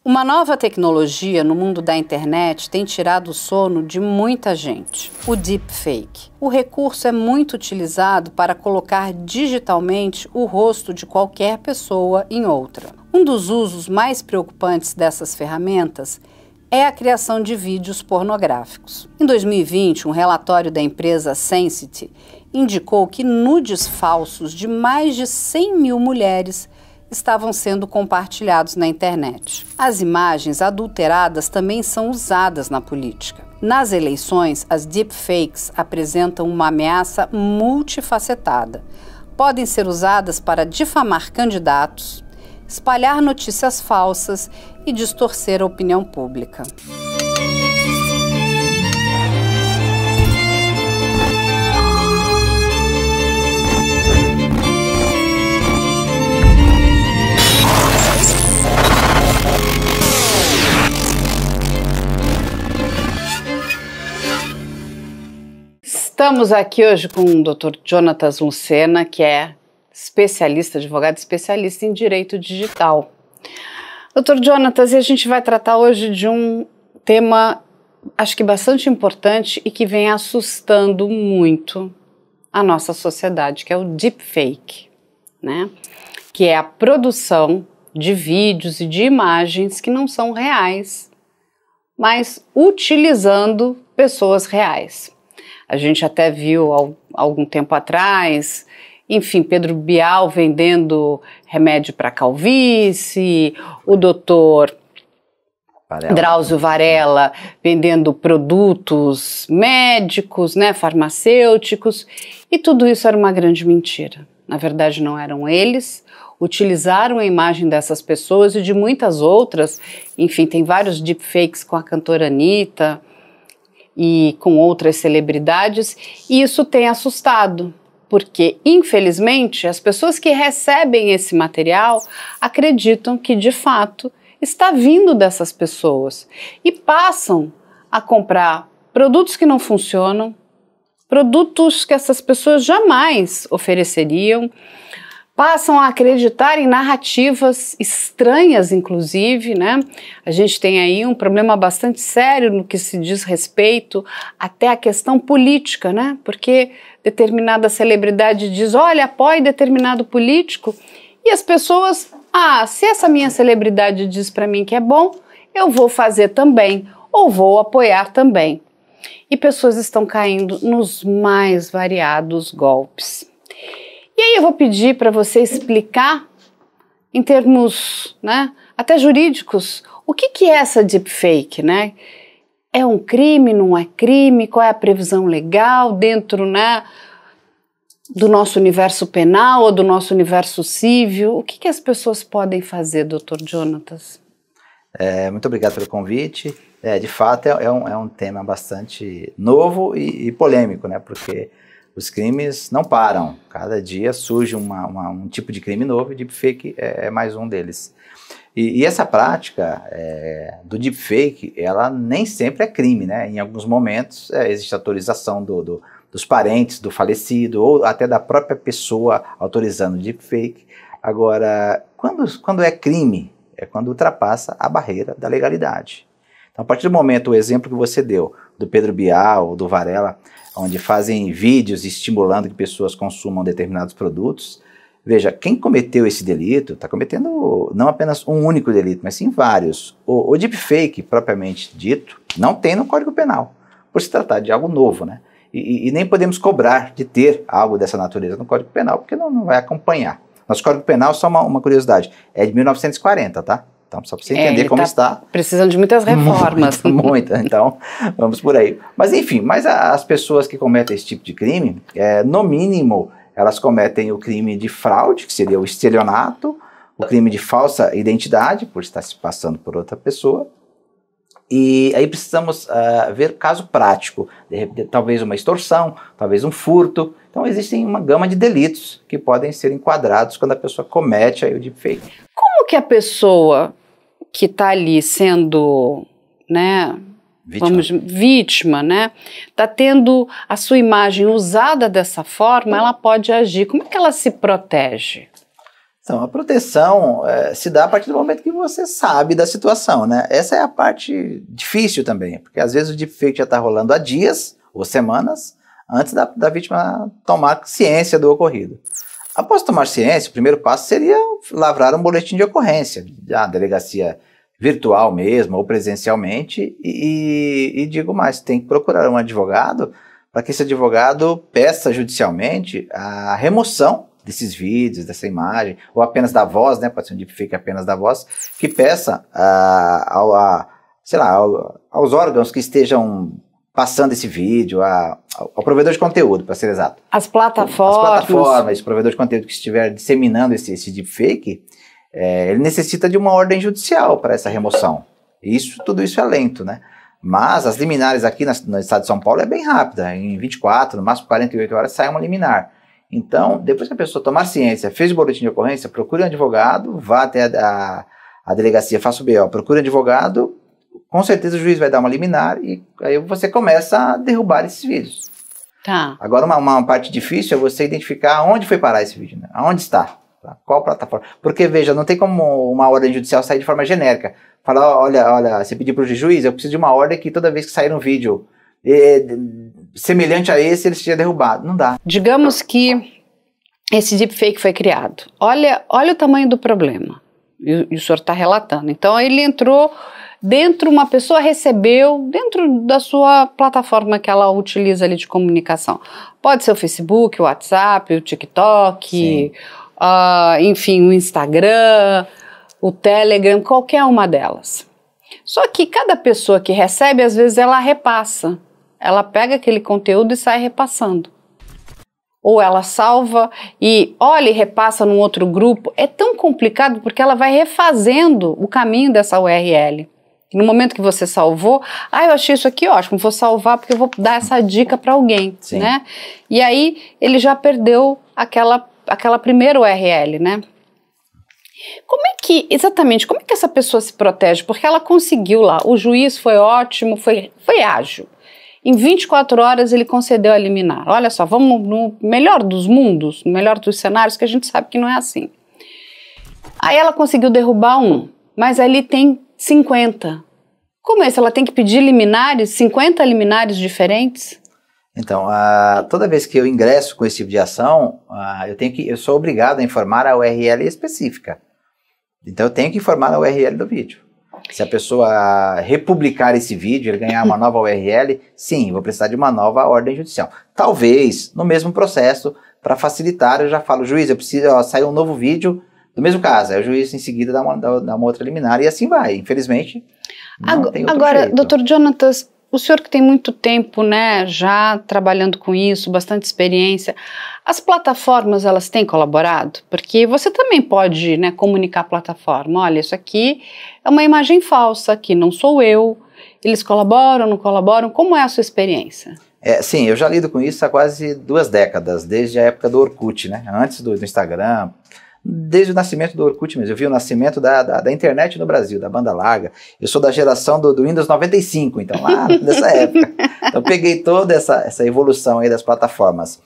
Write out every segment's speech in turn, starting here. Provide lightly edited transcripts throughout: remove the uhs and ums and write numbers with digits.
Uma nova tecnologia no mundo da internet tem tirado o sono de muita gente: o deepfake. O recurso é muito utilizado para colocar digitalmente o rosto de qualquer pessoa em outra. Um dos usos mais preocupantes dessas ferramentas é a criação de vídeos pornográficos. Em 2020, um relatório da empresa Sensity indicou que nudes falsos de mais de 100 mil mulheres estavam sendo compartilhados na internet. As imagens adulteradas também são usadas na política. Nas eleições, as deepfakes apresentam uma ameaça multifacetada. Podem ser usadas para difamar candidatos, espalhar notícias falsas e distorcer a opinião pública. Estamos aqui hoje com o Dr. Jonatas Lucena, que é especialista, advogado especialista em direito digital. Dr. Jonatas, e a gente vai tratar hoje de um tema, acho que bastante importante e que vem assustando muito a nossa sociedade, que é o deepfake, né? Que é a produção de vídeos e de imagens que não são reais, mas utilizando pessoas reais. A gente até viu há algum tempo atrás, enfim, Pedro Bial vendendo remédio para calvície, o doutor Drauzio Varela vendendo produtos médicos, né, farmacêuticos, e tudo isso era uma grande mentira. Na verdade, não eram eles, utilizaram a imagem dessas pessoas e de muitas outras. Enfim, tem vários deepfakes com a cantora Anitta e com outras celebridades, e isso tem assustado, porque, infelizmente, as pessoas que recebem esse material acreditam que, de fato, está vindo dessas pessoas e passam a comprar produtos que não funcionam, produtos que essas pessoas jamais ofereceriam, passam a acreditar em narrativas estranhas, inclusive, né? A gente tem aí um problema bastante sério no que se diz respeito até a questão política, né? Porque determinada celebridade diz, olha, apoie determinado político, e as pessoas, se essa minha celebridade diz para mim que é bom, eu vou fazer também, ou vou apoiar também. E pessoas estão caindo nos mais variados golpes. E aí eu vou pedir para você explicar, em termos, né, até jurídicos, o que é essa deepfake, né? É um crime, não é crime? Qual é a previsão legal dentro, né, do nosso universo penal ou do nosso universo civil? O que as pessoas podem fazer, Dr. Jonatas? Muito obrigado pelo convite. De fato, é um tema bastante novo e polêmico, né? Porque os crimes não param. Cada dia surge um tipo de crime novo e deepfake é mais um deles. E essa prática do deepfake, ela nem sempre é crime, né? Em alguns momentos existe autorização dos parentes do falecido ou até da própria pessoa autorizando o deepfake. Agora, quando é crime, é quando ultrapassa a barreira da legalidade. Então, a partir do momento, o exemplo que você deu, do Pedro Bial, do Varela, onde fazem vídeos estimulando que pessoas consumam determinados produtos, veja, quem cometeu esse delito está cometendo não apenas um único delito, mas sim vários. O deepfake, propriamente dito, não tem no Código Penal, por se tratar de algo novo, né? E nem podemos cobrar de ter algo dessa natureza no Código Penal, porque não vai acompanhar. Nosso Código Penal, só uma curiosidade, é de 1940, tá? Então, só para você entender como está. Precisando de muitas reformas. Muita, então, vamos por aí. Mas, enfim, as pessoas que cometem esse tipo de crime, no mínimo, elas cometem o crime de fraude, que seria o estelionato, o crime de falsa identidade, por estar se passando por outra pessoa. E aí precisamos ver caso prático, de repente, talvez uma extorsão, talvez um furto. Então, existem uma gama de delitos que podem ser enquadrados quando a pessoa comete aí o deepfake. Como que a pessoa que está ali sendo, né, vítima, né, está tendo a sua imagem usada dessa forma, ela pode agir? Como é que ela se protege? Então, a proteção se dá a partir do momento que você sabe da situação, né? Essa é a parte difícil também, porque às vezes o deepfake já está rolando há dias ou semanas antes da vítima tomar ciência do ocorrido. Após tomar ciência, o primeiro passo seria lavrar um boletim de ocorrência, da delegacia virtual mesmo ou presencialmente, e digo mais, tem que procurar um advogado para que esse advogado peça judicialmente a remoção desses vídeos, dessa imagem, ou apenas da voz, né, pode ser um deepfake apenas da voz, que peça aos órgãos que estejam passando esse vídeo, ao provedor de conteúdo, para ser exato. As plataformas, o provedor de conteúdo que estiver disseminando esse deepfake, ele necessita de uma ordem judicial para essa remoção. Tudo isso é lento, né? Mas as liminares aqui no estado de São Paulo é bem rápida, em 24, no máximo 48 horas sai uma liminar. Então, depois que a pessoa tomar ciência, fez o boletim de ocorrência, procure um advogado, vá até a delegacia, faça o BO, procure um advogado, com certeza o juiz vai dar uma liminar e aí você começa a derrubar esses vídeos. Tá. Agora, uma parte difícil é você identificar onde foi parar esse vídeo, né? Aonde está, qual plataforma. Porque, veja, não tem como uma ordem judicial sair de forma genérica. Falar, olha, você pedir para o juiz, eu preciso de uma ordem que toda vez que sair um vídeo semelhante a esse, ele seja derrubado. Não dá. Digamos que esse deepfake foi criado. Olha o tamanho do problema. E o senhor está relatando. Então, ele entrou dentro, uma pessoa recebeu dentro da sua plataforma que ela utiliza ali de comunicação. Pode ser o Facebook, o WhatsApp, o TikTok, enfim, o Instagram, o Telegram, qualquer uma delas. Só que cada pessoa que recebe, às vezes, ela repassa. Ela pega aquele conteúdo e sai repassando. Ou ela salva e olha e repassa num outro grupo. É tão complicado porque ela vai refazendo o caminho dessa URL. No momento que você salvou, eu achei isso aqui ótimo, vou salvar porque eu vou dar essa dica para alguém, né? E aí ele já perdeu aquela primeira URL, né? Exatamente, como é que essa pessoa se protege? Porque ela conseguiu lá, o juiz foi ótimo, foi ágil. Em 24 horas ele concedeu a liminar. Olha só, vamos no melhor dos mundos, no melhor dos cenários, que a gente sabe que não é assim. Aí ela conseguiu derrubar um, mas ali tem 50. Como é isso? Ela tem que pedir liminares, 50 liminares diferentes? Então, toda vez que eu ingresso com esse tipo de ação, eu sou obrigado a informar a URL específica. Então eu tenho que informar a URL do vídeo. Se a pessoa republicar esse vídeo, ele ganhar uma nova URL, sim, vou precisar de uma nova ordem judicial. Talvez, no mesmo processo, para facilitar, eu já falo, juiz, eu preciso, sair um novo vídeo do mesmo caso. Aí o juiz em seguida dá uma outra liminar e assim vai. Infelizmente, não tem outro Agora, jeito. Dr. Jonatas, o senhor que tem muito tempo, né, já trabalhando com isso, bastante experiência, as plataformas, elas têm colaborado? Porque você também pode, né, comunicar a plataforma, olha, isso aqui é uma imagem falsa, aqui não sou eu, eles colaboram, não colaboram, como é a sua experiência? Sim, eu já lido com isso há quase 2 décadas, desde a época do Orkut, né, antes do Instagram, desde o nascimento do Orkut mesmo. Eu vi o nascimento da internet no Brasil, da banda larga. Eu sou da geração do Windows 95, então lá dessa época. Então peguei toda essa evolução aí das plataformas.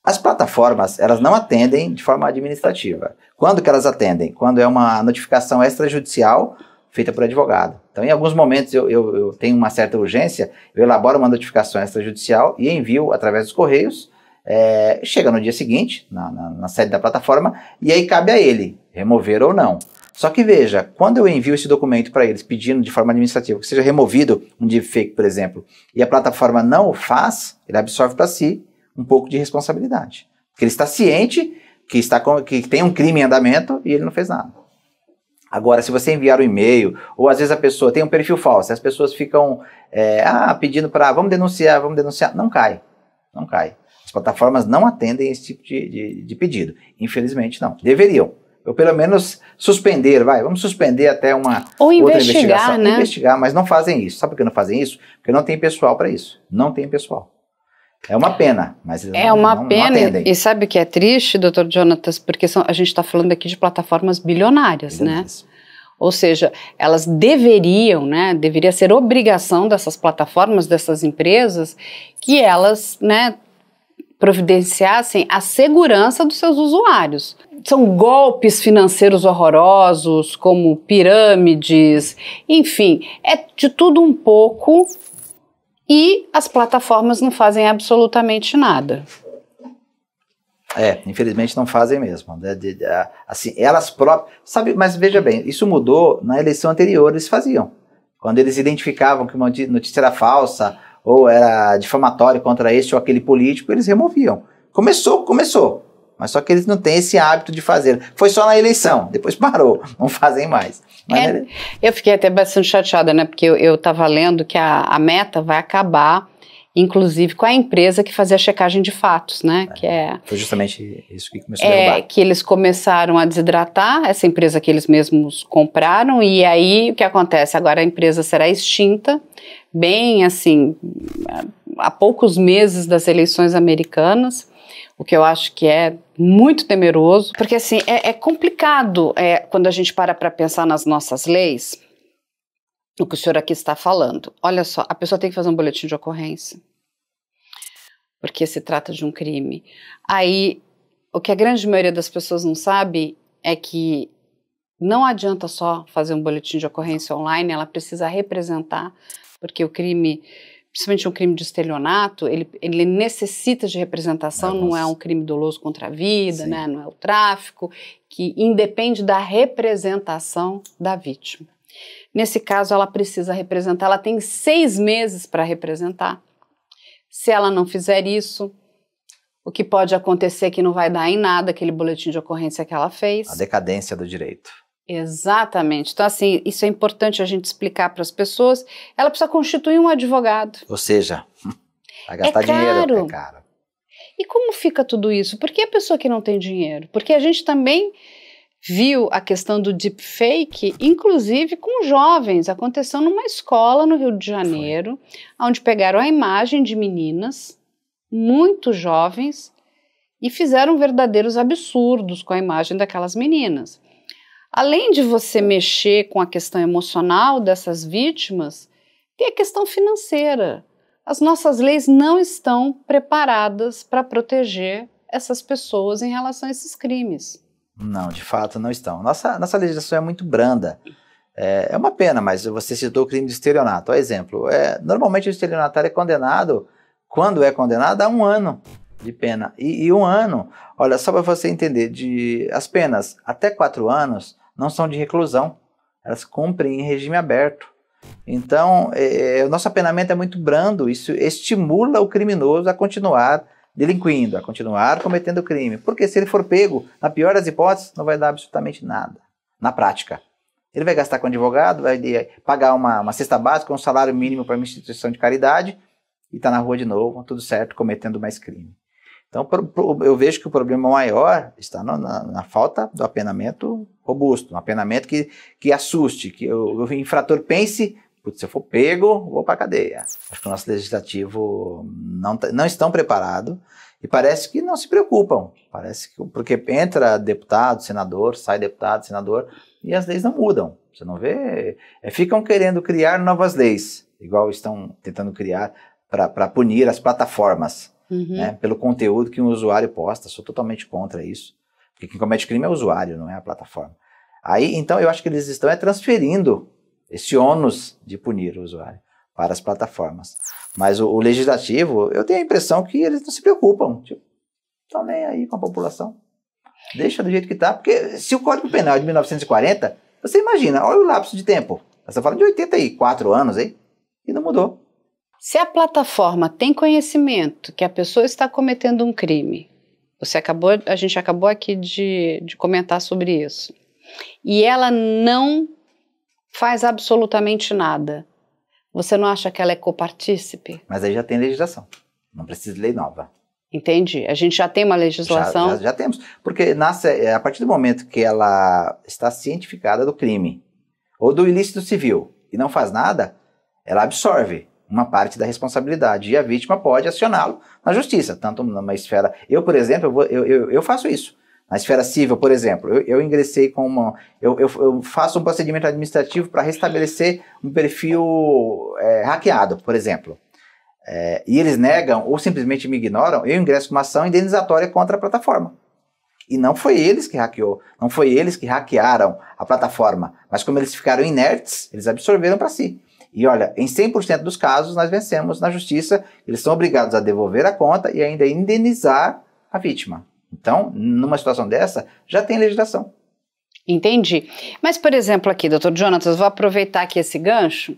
As plataformas, elas não atendem de forma administrativa. Quando que elas atendem? Quando é uma notificação extrajudicial feita por advogado. Então, em alguns momentos eu tenho uma certa urgência, eu elaboro uma notificação extrajudicial e envio através dos correios. Chega no dia seguinte, na sede da plataforma, e aí cabe a ele remover ou não. Só que veja, quando eu envio esse documento para eles pedindo de forma administrativa que seja removido um deepfake, por exemplo, e a plataforma não o faz, ele absorve para si um pouco de responsabilidade. Porque ele está ciente que tem um crime em andamento e ele não fez nada. Agora, se você enviar um e-mail, ou às vezes a pessoa tem um perfil falso, as pessoas ficam pedindo para vamos denunciar, não cai. As plataformas não atendem esse tipo de pedido. Infelizmente, não. Deveriam. Ou pelo menos suspender, vamos suspender até uma outra investigação. Né? Investigar, mas não fazem isso. Sabe por que não fazem isso? Porque não tem pessoal para isso. Não tem pessoal. É uma pena, mas eles não atendem. E sabe o que é triste, Dr. Jonatas? Porque a gente está falando aqui de plataformas bilionárias, né? Ou seja, elas deveriam, né? Deveria ser obrigação dessas plataformas, dessas empresas, que elas, né, providenciassem a segurança dos seus usuários. são golpes financeiros horrorosos, como pirâmides, enfim, é de tudo um pouco e as plataformas não fazem absolutamente nada. Infelizmente não fazem mesmo. Assim, elas próprias, sabe, mas veja bem, isso mudou na eleição anterior, eles faziam. Quando eles identificavam que uma notícia era falsa ou era difamatória contra este ou aquele político, eles removiam. Começou. Mas só que eles não têm esse hábito de fazer. Foi só na eleição, depois parou, não fazem mais. Eu fiquei até bastante chateada, né? Porque eu estava lendo que a Meta vai acabar, inclusive, com a empresa que fazia a checagem de fatos, né? Foi justamente isso que começou a derrubar. Que eles começaram a desidratar essa empresa que eles mesmos compraram, e aí o que acontece? Agora a empresa será extinta, bem assim, há poucos meses das eleições americanas, o que eu acho que é muito temeroso, porque assim, é complicado quando a gente para pensar nas nossas leis, o que o senhor aqui está falando. Olha só, a pessoa tem que fazer um boletim de ocorrência, porque se trata de um crime. Aí, o que a grande maioria das pessoas não sabe é que não adianta só fazer um boletim de ocorrência online, ela precisa representar, porque o crime, principalmente um crime de estelionato, ele necessita de representação, não é um crime doloso contra a vida, né, não é o tráfico, que independe da representação da vítima. Nesse caso, ela precisa representar, ela tem 6 meses para representar. Se ela não fizer isso, o que pode acontecer é que não vai dar em nada aquele boletim de ocorrência que ela fez. A decadência do direito. Exatamente. Então, assim, isso é importante a gente explicar para as pessoas. Ela precisa constituir um advogado. Ou seja, vai gastar dinheiro, é caro. E como fica tudo isso? Por que a pessoa que não tem dinheiro? Porque a gente também viu a questão do deepfake, inclusive com jovens. Aconteceu numa escola no Rio de Janeiro, onde pegaram a imagem de meninas muito jovens e fizeram verdadeiros absurdos com a imagem daquelas meninas. Além de você mexer com a questão emocional dessas vítimas, tem a questão financeira. As nossas leis não estão preparadas para proteger essas pessoas em relação a esses crimes. Não, de fato não estão. Nossa legislação é muito branda. É uma pena, mas você citou o crime de estelionato. Por exemplo, normalmente o estelionatário é condenado, quando é condenado, a 1 ano de pena. E 1 ano, olha, só para você entender, as penas até 4 anos não são de reclusão. Elas cumprem em regime aberto. Então, o nosso apenamento é muito brando. Isso estimula o criminoso a continuar delinquindo, a continuar cometendo crime. Porque se ele for pego, na pior das hipóteses, não vai dar absolutamente nada. Na prática. Ele vai gastar com advogado, vai pagar uma cesta básica, um salário mínimo para uma instituição de caridade e está na rua de novo, tudo certo, cometendo mais crime. Então, eu vejo que o problema maior está na falta do apenamento robusto, um apenamento que assuste, que o infrator pense, putz, se eu for pego, vou para a cadeia. Acho que o nosso legislativo não estão preparados e parece que não se preocupam. Parece que, porque entra deputado, senador, sai deputado, senador, e as leis não mudam. Você não vê? Ficam querendo criar novas leis, igual estão tentando criar para punir as plataformas. Né, pelo conteúdo que um usuário posta. Sou totalmente contra isso, porque quem comete crime é o usuário, não é a plataforma. Aí, então, eu acho que eles estão transferindo esse ônus de punir o usuário para as plataformas. Mas o legislativo, eu tenho a impressão que eles não se preocupam, tipo, estão nem aí com a população. Deixa do jeito que está, porque se o Código Penal é de 1940, você imagina, olha o lapso de tempo. Você está falando de 84 anos aí, e não mudou. Se a plataforma tem conhecimento que a pessoa está cometendo um crime, a gente acabou aqui de comentar sobre isso, e ela não faz absolutamente nada, você não acha que ela é copartícipe? Mas aí já tem legislação, não precisa de lei nova. Entendi, a gente já tem uma legislação? Já temos, porque a partir do momento que ela está cientificada do crime, ou do ilícito civil, e não faz nada, ela absorve uma parte da responsabilidade, e a vítima pode acioná-lo na justiça, tanto numa esfera... Eu, por exemplo, eu faço isso. Na esfera civil, por exemplo, eu ingressei com eu faço um procedimento administrativo para restabelecer um perfil hackeado, por exemplo. E eles negam ou simplesmente me ignoram, eu ingresso com uma ação indenizatória contra a plataforma. E não foi eles que hackeou, não foi eles que hackearam a plataforma, mas como eles ficaram inertes, eles absorveram para si. E olha, em 100% dos casos nós vencemos na justiça, eles são obrigados a devolver a conta e ainda indenizar a vítima. Então, numa situação dessa, já tem legislação. Entendi. Mas, por exemplo, aqui, doutor Jonatas, vou aproveitar aqui esse gancho,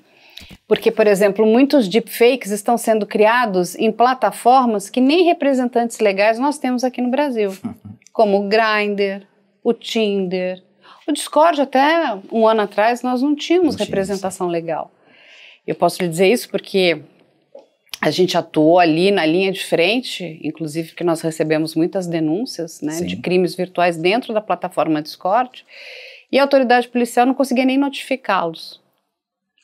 porque, por exemplo, muitos deepfakes estão sendo criados em plataformas que nem representantes legais nós temos aqui no Brasil, como o Grindr, o Tinder, o Discord. Até um ano atrás nós não tínhamos representação legal. Eu posso lhe dizer isso porque a gente atuou ali na linha de frente, inclusive porque nós recebemos muitas denúncias, né, de crimes virtuais dentro da plataforma Discord, e a autoridade policial não conseguia nem notificá-los.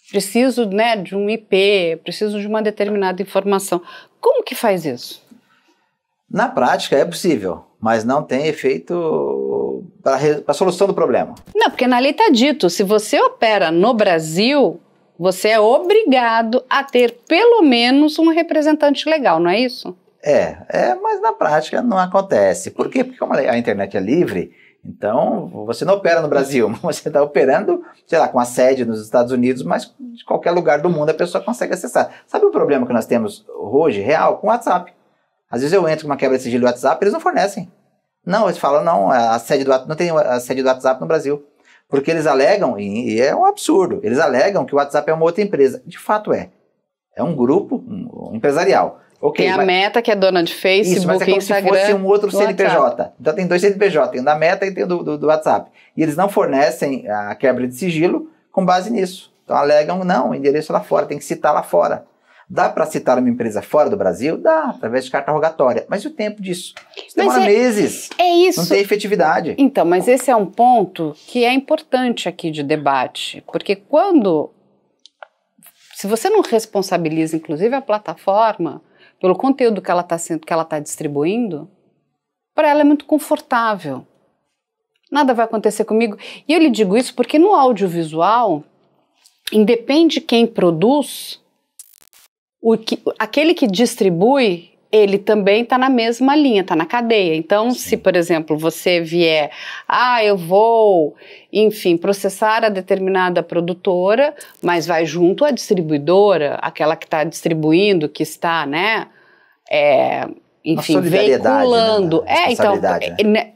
Preciso, né, de um IP, preciso de uma determinada informação. Como que faz isso? Na prática é possível, mas não tem efeito para a solução do problema. Não, porque na lei está dito, se você opera no Brasil, você é obrigado a ter pelo menos um representante legal, não é isso? Mas na prática não acontece. Por quê? Porque como a internet é livre, então você não opera no Brasil, você está operando, sei lá, com a sede nos Estados Unidos, mas de qualquer lugar do mundo a pessoa consegue acessar. Sabe o problema que nós temos hoje, real, com o WhatsApp? Às vezes eu entro com uma quebra de sigilo do WhatsApp, eles não fornecem. Não, eles falam, não, não tem a sede do WhatsApp no Brasil. Porque eles alegam, e é um absurdo, eles alegam que o WhatsApp é uma outra empresa. De fato é. É um grupo empresarial. Okay, tem a Meta, que é dona de Facebook, isso, mas é como Instagram, se fosse um outro CNPJ. WhatsApp. Então tem dois CNPJ, tem o da Meta e tem o do WhatsApp. E eles não fornecem a quebra de sigilo com base nisso. Então alegam, não, o endereço é lá fora, tem que citar lá fora. Dá para citar uma empresa fora do Brasil? Dá, através de carta rogatória. Mas e o tempo disso? Isso demora meses. É isso. Não tem efetividade. Então, mas esse é um ponto que é importante aqui de debate. Porque se você não responsabiliza, inclusive, a plataforma pelo conteúdo que ela está distribuindo, para ela é muito confortável. Nada vai acontecer comigo. E eu lhe digo isso porque no audiovisual, independe de quem produz, aquele que distribui, ele também está na mesma linha, está na cadeia. Então, se, por exemplo, você vier, eu vou, enfim, processar a determinada produtora, mas vai junto à distribuidora, aquela que está distribuindo, que está, né, enfim, veiculando. Né? Então,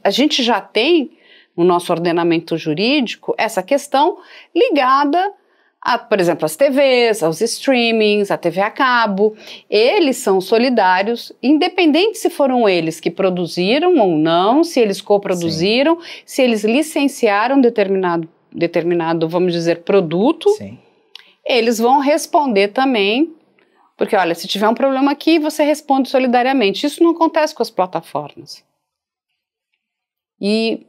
a gente já tem, no nosso ordenamento jurídico, essa questão ligada por exemplo, as TVs, aos streamings, a TV a cabo. Eles são solidários, independente se foram eles que produziram ou não, se eles coproduziram, se eles licenciaram determinado, vamos dizer, produto, eles vão responder também, porque olha, se tiver um problema aqui, você responde solidariamente. Isso não acontece com as plataformas. E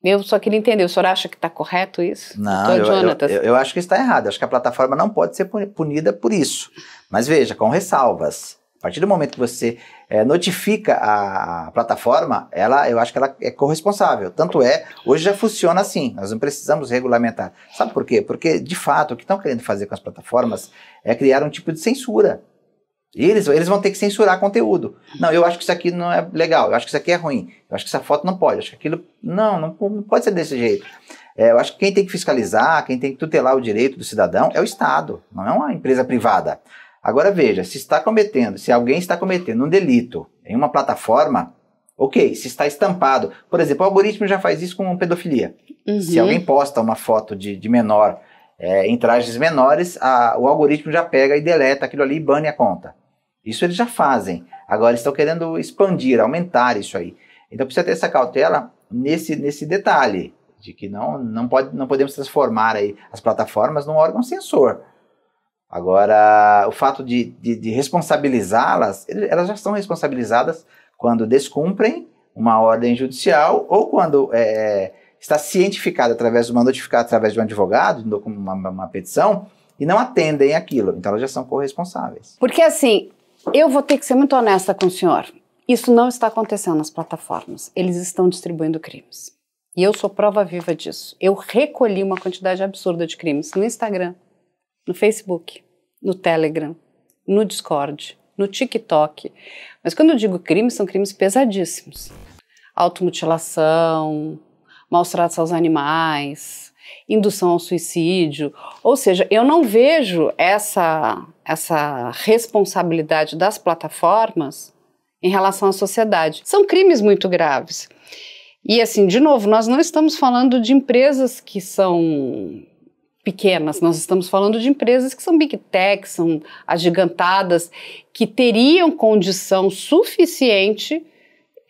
eu só queria entender, o senhor acha que está correto isso? Não, eu acho que está errado. Eu acho que a plataforma não pode ser punida por isso. Mas veja, com ressalvas. A partir do momento que você notifica a plataforma, eu acho que ela é corresponsável. Tanto hoje já funciona assim, nós não precisamos regulamentar. Sabe por quê? Porque, de fato, o que estão querendo fazer com as plataformas é criar um tipo de censura. Eles vão ter que censurar conteúdo. Não, eu acho que isso aqui não é legal, eu acho que isso aqui é ruim, eu acho que essa foto não pode, eu acho que aquilo... Não pode ser desse jeito. Eu acho que quem tem que fiscalizar, quem tem que tutelar o direito do cidadão é o Estado, não é uma empresa privada. Agora veja, se alguém está cometendo um delito em uma plataforma, ok, se está estampado, por exemplo, o algoritmo já faz isso com pedofilia. Se alguém posta uma foto de menor em trajes menores, o algoritmo já pega e deleta aquilo ali e bane a conta. Isso eles já fazem. Agora estão querendo expandir, aumentar isso aí. Então precisa ter essa cautela nesse detalhe, de que não podemos transformar aí as plataformas num órgão censor. Agora, o fato de responsabilizá-las, elas já são responsabilizadas quando descumprem uma ordem judicial ou quando está cientificada através de uma notificação, através de um advogado, uma petição, e não atendem aquilo. Então elas já são corresponsáveis. Porque assim, eu vou ter que ser muito honesta com o senhor. Isso não está acontecendo nas plataformas. Eles estão distribuindo crimes. E eu sou prova viva disso. Eu recolhi uma quantidade absurda de crimes no Instagram, no Facebook, no Telegram, no Discord, no TikTok. Mas quando eu digo crimes, são crimes pesadíssimos. automutilação, maus tratos aos animais, indução ao suicídio. Ou seja, eu não vejo essa responsabilidade das plataformas em relação à sociedade. São crimes muito graves. E assim, de novo, nós não estamos falando de empresas que são pequenas, nós estamos falando de empresas que são big tech, são agigantadas, que teriam condição suficiente,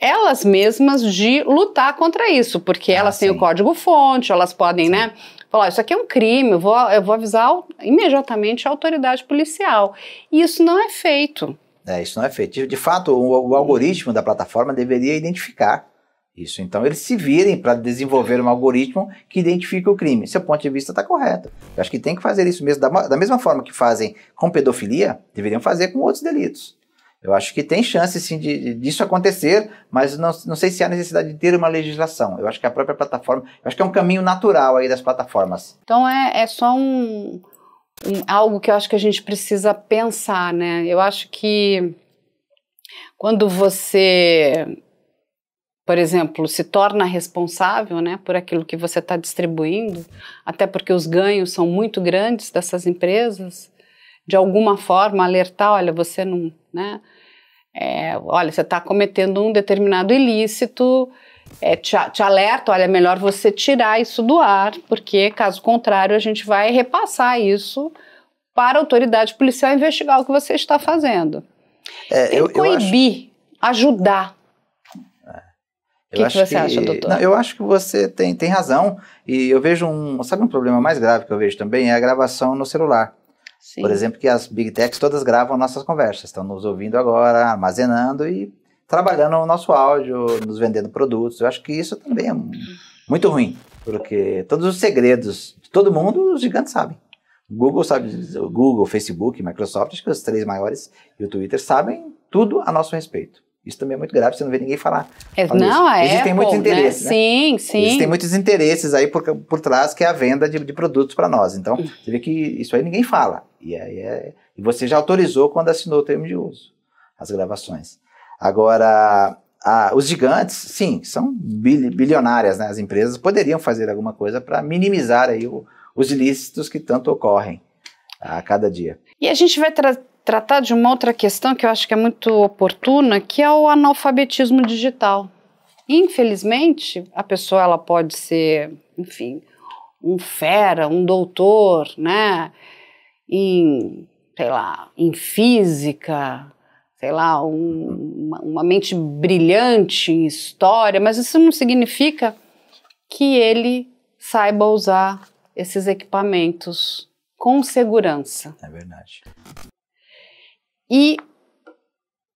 elas mesmas, de lutar contra isso, porque elas têm o código-fonte, elas podem, né, falar, isso aqui é um crime, eu vou avisar imediatamente a autoridade policial. E isso não é feito. Isso não é feito. De fato, o algoritmo da plataforma deveria identificar isso. Então, eles se virem para desenvolver um algoritmo que identifique o crime. Seu ponto de vista está correto. Eu acho que tem que fazer isso mesmo. Da mesma forma que fazem com pedofilia, deveriam fazer com outros delitos. Eu acho que tem chance, sim, disso acontecer, mas não sei se há necessidade de ter uma legislação. Eu acho que a própria plataforma... Eu acho que é um caminho natural aí das plataformas. Então, é só algo que eu acho que a gente precisa pensar, né? Eu acho que quando você, por exemplo, se torna responsável, né, por aquilo que você está distribuindo, até porque os ganhos são muito grandes dessas empresas, de alguma forma alertar, olha, você não, né, olha, você está cometendo um determinado ilícito, te alerta, olha, é melhor você tirar isso do ar, porque caso contrário a gente vai repassar isso para a autoridade policial investigar o que você está fazendo. Coibir, ajudar. O que você acha, doutor? Não, eu acho que você tem razão, e eu vejo sabe um problema mais grave que eu vejo também? É a gravação no celular. Sim. Por exemplo, que as big techs todas gravam nossas conversas, estão nos ouvindo agora, armazenando e trabalhando o nosso áudio, nos vendendo produtos. Eu acho que isso também é muito ruim, porque todos os segredos de todo mundo os gigantes sabem. O Google sabe, o Google, Facebook, Microsoft, acho que os 3 maiores, e o Twitter sabem tudo a nosso respeito. Isso também é muito grave, você não vê ninguém falar. Existem muitos interesses, né? Sim, sim. Existem muitos interesses aí por trás, que é a venda de produtos para nós. Então, você vê que isso aí ninguém fala. E você já autorizou quando assinou o termo de uso, as gravações. Agora, os gigantes, sim, são bilionárias, né? As empresas poderiam fazer alguma coisa para minimizar aí os ilícitos que tanto ocorrem a cada dia. E a gente vai tratar de uma outra questão que eu acho que é muito oportuna, que é o analfabetismo digital. Infelizmente, a pessoa ela pode ser, enfim, um fera, um doutor, né, sei lá, em física, sei lá, uma mente brilhante em história, mas isso não significa que ele saiba usar esses equipamentos com segurança. É verdade. E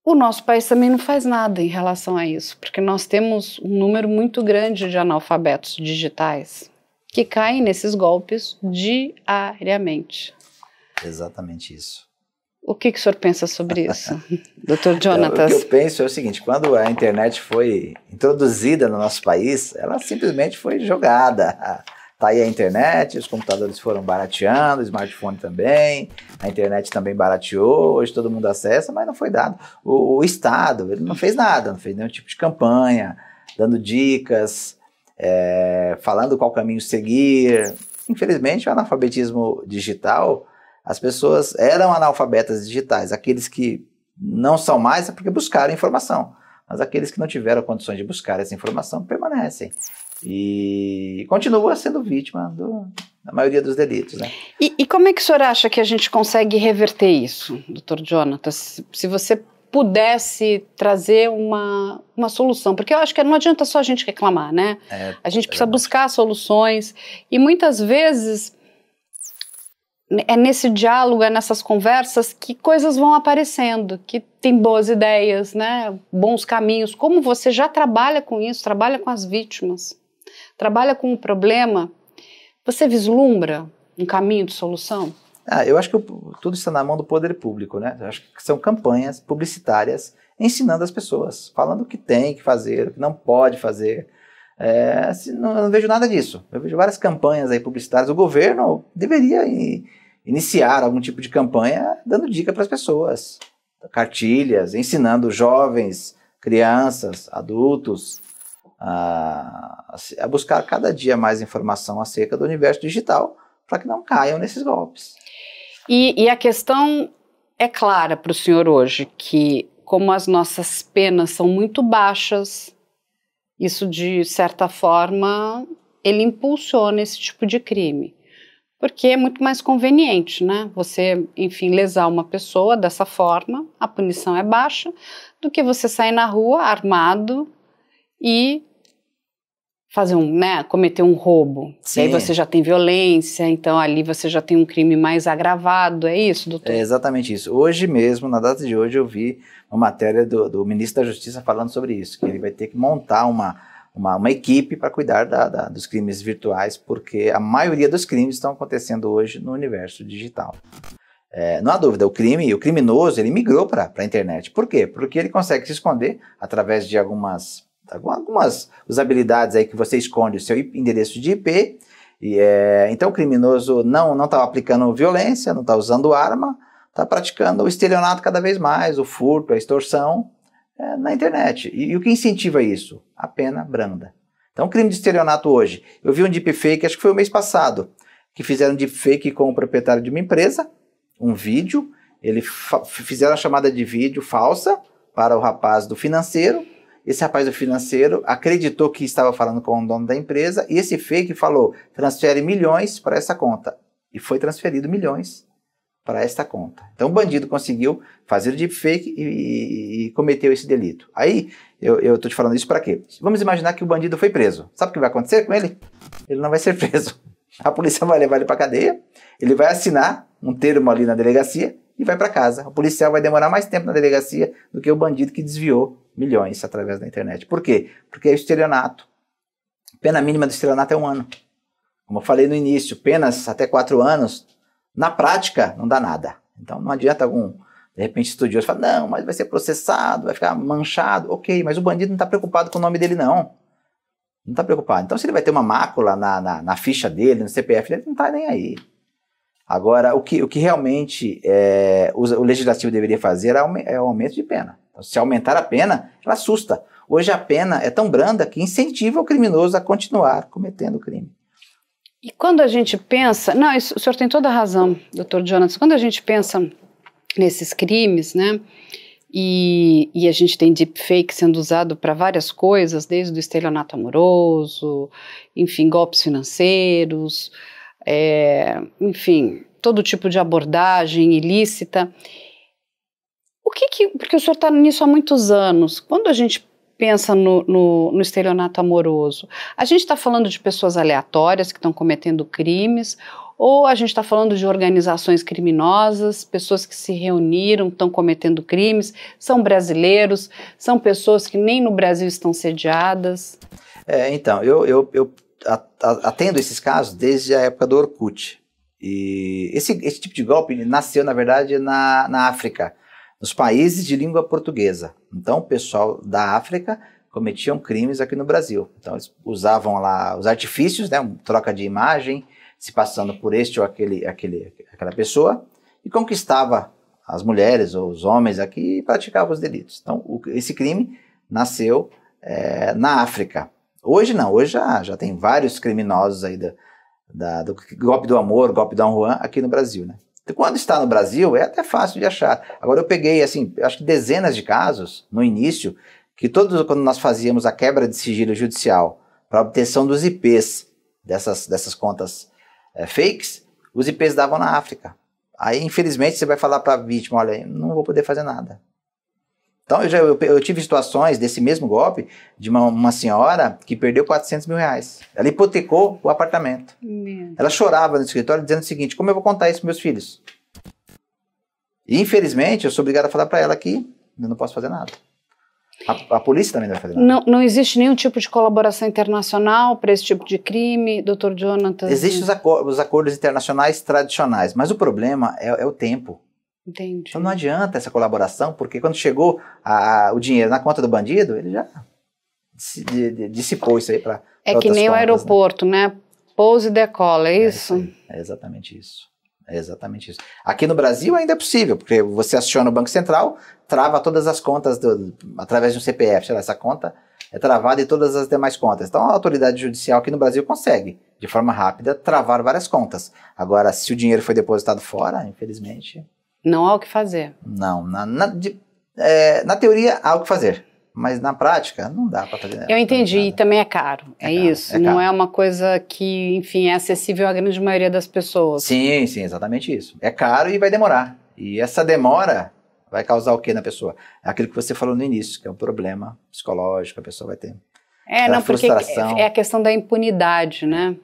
o nosso país também não faz nada em relação a isso, porque nós temos um número muito grande de analfabetos digitais que caem nesses golpes diariamente. Exatamente isso. O que o senhor pensa sobre isso, Dr. Jonatas? O que eu penso é o seguinte, quando a internet foi introduzida no nosso país, ela simplesmente foi jogada. Tá aí a internet, os computadores foram barateando, o smartphone também, a internet também barateou, hoje todo mundo acessa, mas não foi dado. O Estado, ele não fez nada, não fez nenhum tipo de campanha, dando dicas, falando qual caminho seguir. Infelizmente, o analfabetismo digital, as pessoas eram analfabetas digitais, aqueles que não são mais é porque buscaram informação, mas aqueles que não tiveram condições de buscar essa informação permanecem. E continua sendo vítima da maioria dos delitos, né? E como é que o senhor acha que a gente consegue reverter isso, Dr. Jonatas? Se você pudesse trazer uma solução, porque eu acho que não adianta só a gente reclamar, né? A gente precisa buscar soluções e muitas vezes é nesse diálogo, é nessas conversas que coisas vão aparecendo, que tem boas ideias, né? Bons caminhos. Como você já trabalha com isso, trabalha com as vítimas, trabalha com o problema, você vislumbra um caminho de solução? Eu acho que tudo está na mão do poder público, né? Eu acho que são campanhas publicitárias ensinando as pessoas, falando o que tem que fazer, o que não pode fazer. Eu não vejo nada disso. Eu vejo várias campanhas aí publicitárias. O governo deveria iniciar algum tipo de campanha dando dica para as pessoas, cartilhas, ensinando jovens, crianças, adultos, a buscar cada dia mais informação acerca do universo digital para que não caiam nesses golpes. E a questão é clara para o senhor hoje, que como as nossas penas são muito baixas, isso de certa forma ele impulsiona esse tipo de crime. Porque é muito mais conveniente, né? Você, enfim, lesar uma pessoa dessa forma, a punição é baixa, do que você sair na rua armado e fazer cometer um roubo. Sim. E aí você já tem violência, então ali você já tem um crime mais agravado, é isso, doutor? É exatamente isso. Hoje mesmo, na data de hoje, eu vi uma matéria do ministro da Justiça falando sobre isso, que ele vai ter que montar uma equipe para cuidar dos crimes virtuais, porque a maioria dos crimes estão acontecendo hoje no universo digital. Não há dúvida, o criminoso, ele migrou para a internet. Por quê? Porque ele consegue se esconder através de algumas usabilidades aí que você esconde o seu endereço de IP, então o criminoso não está aplicando violência, não está usando arma, está praticando o estelionato cada vez mais, o furto, a extorsão na internet. E o que incentiva isso? A pena branda. Então o crime de estelionato hoje, eu vi um deepfake, acho que foi o mês passado, que fizeram um deepfake com o proprietário de uma empresa, um vídeo, fizeram a chamada de vídeo falsa para o rapaz do financeiro. Esse rapaz do financeiro acreditou que estava falando com o dono da empresa e esse fake falou, transfere milhões para essa conta. E foi transferido milhões para esta conta. Então o bandido conseguiu fazer o deepfake e cometeu esse delito. Aí, eu estou te falando isso para quê? Vamos imaginar que o bandido foi preso. Sabe o que vai acontecer com ele? Ele não vai ser preso. A polícia vai levar ele para a cadeia, ele vai assinar um termo ali na delegacia e vai para casa. O policial vai demorar mais tempo na delegacia do que o bandido que desviou milhões através da internet. Por quê? Porque é o estelionato. A pena mínima do estelionato é 1 ano. Como eu falei no início, penas até 4 anos, na prática, não dá nada. Então não adianta algum, de repente, estudioso falar, não, mas vai ser processado, vai ficar manchado. Ok, mas o bandido não está preocupado com o nome dele, não. Não está preocupado. Então se ele vai ter uma mácula na ficha dele, no CPF dele, não está nem aí. Agora, o que realmente o legislativo deveria fazer é o aumento de pena. Então, se aumentar a pena, ela assusta. Hoje a pena é tão branda que incentiva o criminoso a continuar cometendo o crime. E quando a gente pensa... Não, o senhor tem toda a razão, doutor Jonatas. Quando a gente pensa nesses crimes, né, e a gente tem deepfake sendo usado para várias coisas, desde o estelionato amoroso, enfim, golpes financeiros, enfim, todo tipo de abordagem ilícita. Porque o senhor está nisso há muitos anos, quando a gente pensa no estelionato amoroso, a gente está falando de pessoas aleatórias que estão cometendo crimes, ou a gente está falando de organizações criminosas, pessoas que se reuniram, estão cometendo crimes, são brasileiros, são pessoas que nem no Brasil estão sediadas? Então, eu atendo esses casos desde a época do Orkut. E esse tipo de golpe nasceu, na verdade, na África, nos países de língua portuguesa. Então, o pessoal da África cometiam crimes aqui no Brasil. Então, eles usavam lá os artifícios, né, troca de imagem, se passando por este ou aquela pessoa, e conquistava as mulheres ou os homens aqui e praticava os delitos. Então, esse crime nasceu na África. Hoje não, hoje já tem vários criminosos aí do golpe do amor, golpe do Dom Juan aqui no Brasil, né? Então, quando está no Brasil, é até fácil de achar. Agora eu peguei, assim, acho que dezenas de casos, no início, que quando nós fazíamos a quebra de sigilo judicial para obtenção dos IPs dessas contas fakes, os IPs davam na África. Aí, infelizmente, você vai falar para a vítima, olha, não vou poder fazer nada. Então, eu tive situações desse mesmo golpe de uma senhora que perdeu R$400 mil. Ela hipotecou o apartamento. Ela chorava no escritório dizendo o seguinte, como eu vou contar isso para meus filhos? E, infelizmente, eu sou obrigado a falar para ela que eu não posso fazer nada. A polícia também não vai fazer nada. Não existe nenhum tipo de colaboração internacional para esse tipo de crime, doutor Jonatas? Existem os acordos internacionais tradicionais, mas o problema é o tempo. Entendi. Então não adianta essa colaboração, porque quando chegou o dinheiro na conta do bandido, ele já dissipou isso aí para que nem contas, o aeroporto, né? Pousa e decola, é isso? É exatamente isso. É exatamente isso. Aqui no Brasil ainda é possível, porque você aciona o Banco Central, trava todas as contas através de um CPF. Sei lá, essa conta é travada em todas as demais contas. Então a autoridade judicial aqui no Brasil consegue, de forma rápida, travar várias contas. Agora, se o dinheiro foi depositado fora, infelizmente... Não há o que fazer. Não, na teoria há o que fazer, mas na prática não dá para fazer nada. Eu entendi, e também é caro, é caro, isso, é não caro. é uma coisa que, enfim, é acessível à grande maioria das pessoas. Sim, exatamente isso. É caro e vai demorar. E essa demora vai causar o que na pessoa? É aquilo que você falou no início, que é um problema psicológico, a pessoa vai ter. Não, porque é a questão da impunidade, né?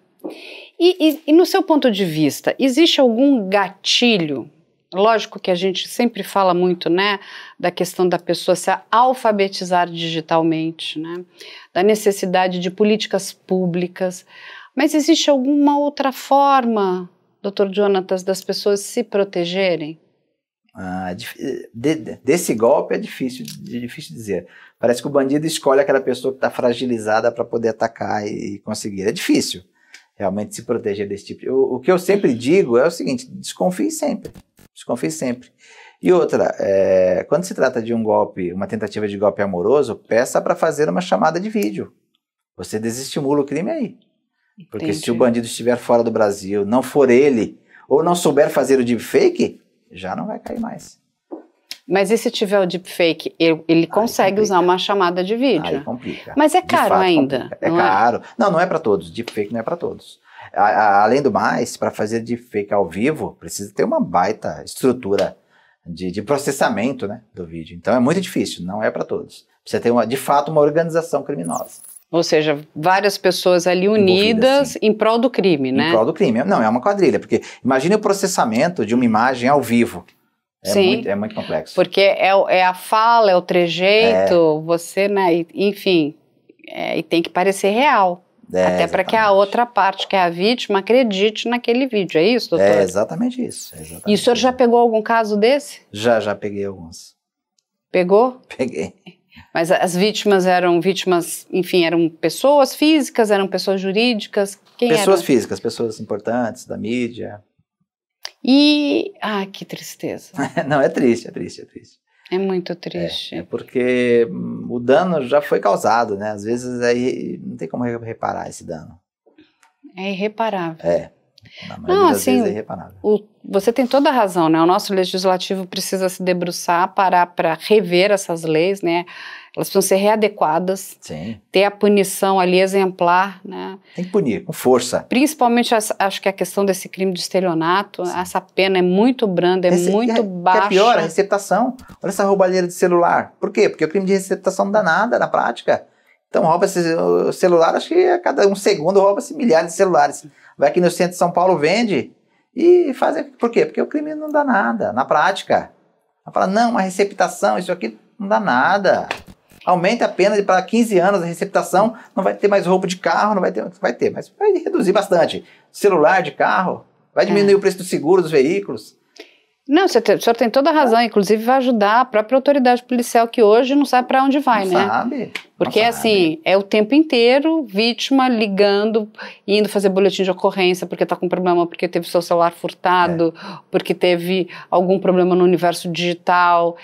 E no seu ponto de vista, existe algum gatilho? Lógico que a gente sempre fala muito, né, da questão da pessoa se alfabetizar digitalmente, né, da necessidade de políticas públicas, mas existe alguma outra forma, Dr. Jonatas, das pessoas se protegerem? Desse golpe é difícil dizer. Parece que o bandido escolhe aquela pessoa que está fragilizada para poder atacar e conseguir. É difícil realmente se proteger desse tipo. O que eu sempre digo é o seguinte: desconfie sempre. Desconfie sempre. E outra, quando se trata de um golpe, uma tentativa de golpe amoroso, peça para fazer uma chamada de vídeo. Você desestimula o crime aí. Porque Entendi. se o bandido estiver fora do Brasil, não for ele, ou não souber fazer o deepfake, já não vai cair mais. Mas e se tiver o deepfake, ele consegue usar uma chamada de vídeo? Aí complica. Mas é caro ainda. Complica. É caro. Não é para todos. Deepfake não é para todos. Além do mais, para fazer deepfake ao vivo, precisa ter uma baita estrutura de processamento, né, do vídeo. Então é muito difícil, não é para todos. Precisa ter, de fato, uma organização criminosa. Ou seja, várias pessoas ali unidas em prol do crime, né? Em prol do crime. Não, é uma quadrilha, porque imagine o processamento de uma imagem ao vivo. É muito complexo. Porque é a fala, é o trejeito, você, né, enfim, e tem que parecer real. Até para que a outra parte, que é a vítima, acredite naquele vídeo. É isso, doutor? É exatamente isso. E o senhor já pegou algum caso desse? Já peguei alguns. Pegou? Peguei. Mas as vítimas eram vítimas, enfim, eram pessoas físicas, eram pessoas jurídicas? Pessoas físicas, pessoas importantes da mídia. Que tristeza. Não, é triste. É muito triste. É porque o dano já foi causado, né? Às vezes aí não tem como reparar esse dano. É irreparável. Na maioria das vezes é irreparável. Você tem toda a razão, né? O nosso legislativo precisa se debruçar, parar para rever essas leis, né? Elas precisam ser readequadas. Sim. Ter a punição ali exemplar, né? Tem que punir, com força. Principalmente, acho que a questão desse crime de estelionato, essa pena é muito branda, muito baixa. Que é pior, a receptação. Olha essa roubalheira de celular. Por quê? Porque o crime de receptação não dá nada na prática. Então rouba-se o celular, acho que a cada um segundo rouba-se milhares de celulares. Vai aqui no centro de São Paulo, vende e faz. Por quê? Porque o crime não dá nada na prática. Vai falar, não, uma receptação, isso aqui não dá nada. Aumenta a pena para 15 anos a receptação, não vai ter mais roubo de carro, vai ter, mas vai reduzir bastante. Celular de carro, vai diminuir o preço do seguro dos veículos. Não, o senhor tem toda a razão, inclusive vai ajudar a própria autoridade policial que hoje não sabe para onde vai, né? Sabe. Porque assim, é o tempo inteiro vítima ligando, indo fazer boletim de ocorrência porque está com problema, porque teve seu celular furtado, porque teve algum problema no universo digital.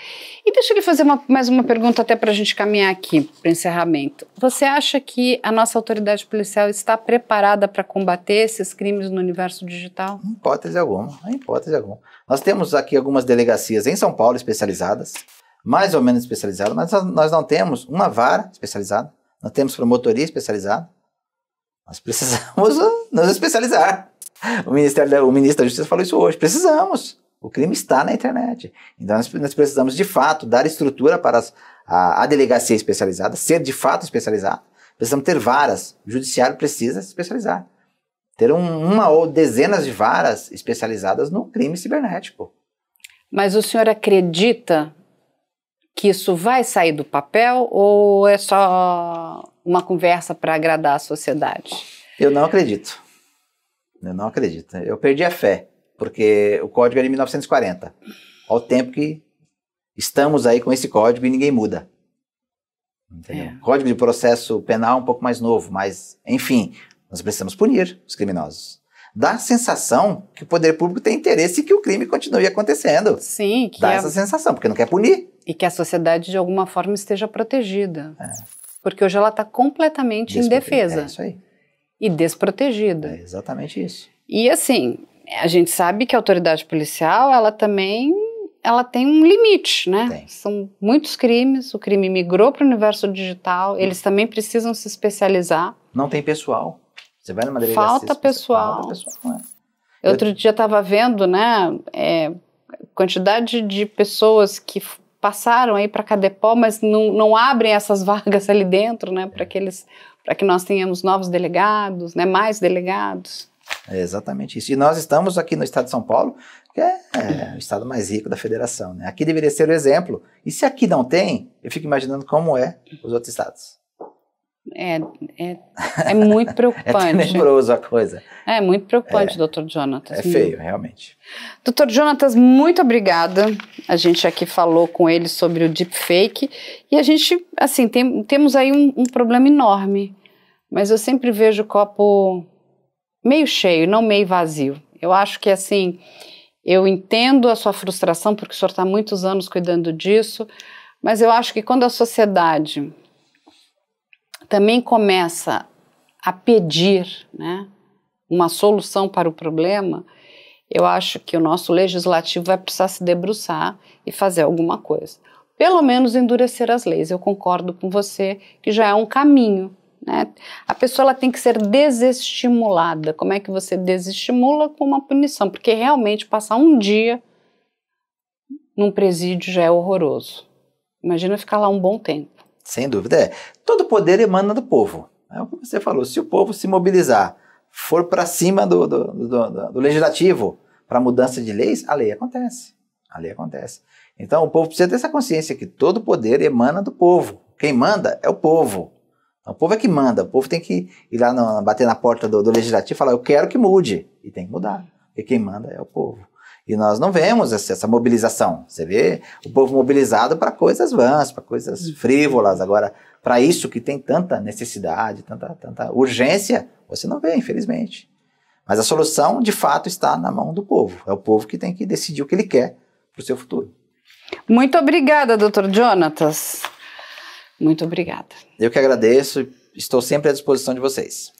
E deixa eu lhe fazer mais uma pergunta até para a gente caminhar aqui para o encerramento. Você acha que a nossa autoridade policial está preparada para combater esses crimes no universo digital? Em hipótese alguma. Nós temos aqui algumas delegacias em São Paulo especializadas, mais ou menos especializadas, mas nós não temos uma vara especializada, não temos promotoria especializada. Nós precisamos nos especializar. O ministro da Justiça falou isso hoje. Precisamos. O crime está na internet. Então nós precisamos, de fato, dar estrutura para a delegacia especializada, ser de fato especializada. Precisamos ter varas. O judiciário precisa se especializar. Ter uma ou dezenas de varas especializadas no crime cibernético. Mas o senhor acredita que isso vai sair do papel ou é só uma conversa para agradar a sociedade? Eu não acredito. Eu perdi a fé, porque o código é de 1940. Ao tempo que estamos aí com esse código e ninguém muda. Entendeu? Código de processo penal um pouco mais novo, mas, enfim, nós precisamos punir os criminosos. Dá a sensação que o poder público tem interesse que o crime continue acontecendo. Sim. Dá essa sensação, porque não quer punir. E que a sociedade, de alguma forma, esteja protegida. Porque hoje ela está completamente indefesa. É isso aí. E desprotegida. É exatamente isso. E assim, a gente sabe que a autoridade policial, ela tem um limite, né? Tem. São muitos crimes, o crime migrou para o universo digital, eles também precisam se especializar. Não tem pessoal. Você vai numa delegacia... Falta pessoal. Falta pessoal, né? Outro dia estava vendo, né, quantidade de pessoas que passaram aí para Cadepol, mas não abrem essas vagas ali dentro, né, para que nós tenhamos novos delegados, né, mais delegados. É exatamente isso. E nós estamos aqui no estado de São Paulo, que é o estado mais rico da federação, né? Aqui deveria ser o exemplo. E se aqui não tem, eu fico imaginando como é os outros estados. É muito preocupante. É tenebroso a coisa. É muito preocupante, Dr. Jonatas. É feio, realmente. Dr. Jonatas, muito obrigada. A gente aqui falou com ele sobre o deepfake e a gente, assim, temos aí um problema enorme, mas eu sempre vejo o copo meio cheio, não meio vazio. Eu acho que, assim, eu entendo a sua frustração, porque o senhor está há muitos anos cuidando disso, mas eu acho que quando a sociedade também começa a pedir, né, uma solução para o problema, eu acho que o nosso legislativo vai precisar se debruçar e fazer alguma coisa. Pelo menos endurecer as leis. Eu concordo com você que já é um caminho, né? A pessoa ela tem que ser desestimulada. Como é que você desestimula? Com uma punição, porque realmente passar um dia num presídio já é horroroso. Imagina ficar lá um bom tempo. Sem dúvida, todo poder emana do povo. É o que você falou, se o povo se mobilizar, for para cima do legislativo para mudança de leis, a lei acontece. A lei acontece. Então o povo precisa ter essa consciência que todo poder emana do povo. Quem manda é o povo. Então, o povo é que manda, o povo tem que ir lá bater na porta do legislativo e falar, eu quero que mude. E tem que mudar, porque quem manda é o povo. E nós não vemos essa mobilização. Você vê o povo mobilizado para coisas vãs, para coisas frívolas. Agora, para isso que tem tanta necessidade, tanta urgência, você não vê, infelizmente. Mas a solução, de fato, está na mão do povo. É o povo que tem que decidir o que ele quer para o seu futuro. Muito obrigada, Dr. Jonatas. Muito obrigada. Eu que agradeço. Estou sempre à disposição de vocês.